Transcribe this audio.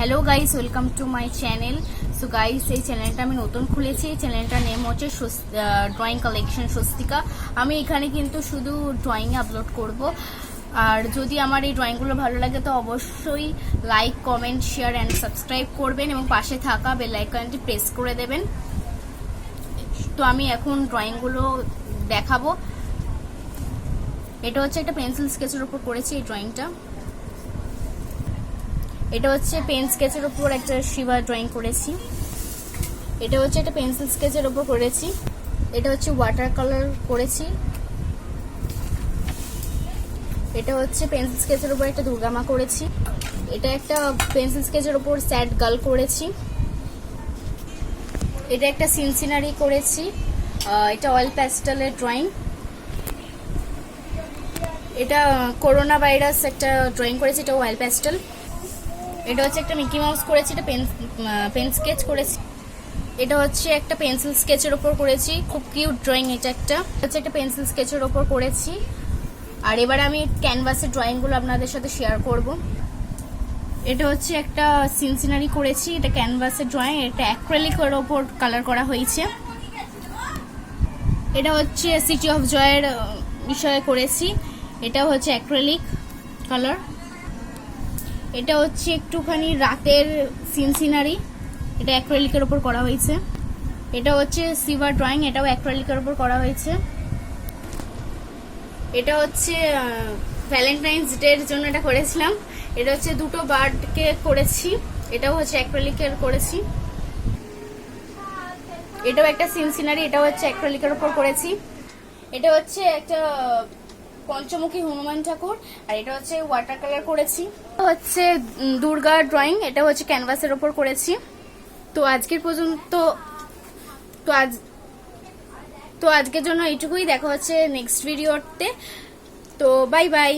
Hello guys, welcome to my channel. So guys, এই চ্যানেলটা আমি নতুন খুলেছি। এই চ্যানেলটার নেম হচ্ছে ড্রয়িং কালেকশন স্বস্তিকা। আমি এখানে কিন্তু শুধু ড্রয়িং আপলোড করব। আর যদি আমার এই ড্রয়িংগুলো ভালো লাগে তো অবশ্যই like, comment, share and subscribe করবেন এবং পাশে থাকা বেল আইকনটি প্রেস করে দেবেন। তো আমি এখন ড্রয়িংগুলো দেখাবো। এটা হচ্ছে একটা পেন্সিল স্কেচের উপর করেছি এই ড্রয়িংটা। এটা হচ্ছে পেন স্কেচের উপর একটা শিবা ড্রয়িং করেছি। এটা হচ্ছে একটা পেন্সিল স্কেচের উপর করেছি। এটা হচ্ছে ওয়াটার কালার করেছি। এটা হচ্ছে পেন্সিল স্কেচের উপর একটা দুর্গামা করেছি। এটা একটা পেন্সিল স্কেচের উপর স্যাড গার্ল করেছি। এটা একটা সিনসিনারি করেছি। এটা অয়েল প্যাস্টেলের ড্রয়িং। এটা করোনা ভাইরাস একটা ড্রয়িং করেছি, এটা অয়েল প্যাস্টেল। এটা হচ্ছে একটা মিকি মাউস করেছি, এটা পেন স্কেচ করেছি। এটা হচ্ছে একটা পেন্সিল স্কেচের ওপর করেছি, খুব কিউট ড্রয়িং। এটা হচ্ছে একটা পেন্সিল স্কেচের ওপর করেছি। আর এবার আমি ক্যানভাসের ড্রয়িংগুলো আপনাদের সাথে শেয়ার করব। এটা হচ্ছে একটা সিনসিনারি করেছি, এটা ক্যানভাসের ড্রয়িং। এটা অ্যাক্রিলিকের ওপর কালার করা হয়েছে। এটা হচ্ছে সিটি অফ জয়ের বিষয়ে করেছি, এটা হচ্ছে অ্যাক্রিলিক কালার। এটা হচ্ছে একটুখানি রাতের সিনসিনারি, এটা অ্যাক্রিলিকের উপর করা হয়েছে। এটা হচ্ছে শিবা ড্রয়িং, এটাও অ্যাক্রিলিকের উপর করা হয়েছে। এটা হচ্ছে ভ্যালেন্টাইন্স ডের জন্য এটা করেছিলাম। এটা হচ্ছে দুটো বার্ডকে করেছি, এটাও হচ্ছে অ্যাক্রিলিকের করেছি। এটাও একটা সিনসিনারি, এটাও হচ্ছে অ্যাক্রিলিকের উপর করেছি। এটা হচ্ছে একটা পঞ্চমুখী হনুমান ঠাকুর, আর এটা হচ্ছে ওয়াটার কালার করেছি। হচ্ছে দুর্গা ড্রয়িং, এটা হচ্ছে ক্যানভাসের ওপর করেছি। তো আজকের পর্যন্ত তো আজকের জন্য এইটুকুই। দেখা হচ্ছে নেক্সট ভিডিওতে। তো বাই বাই।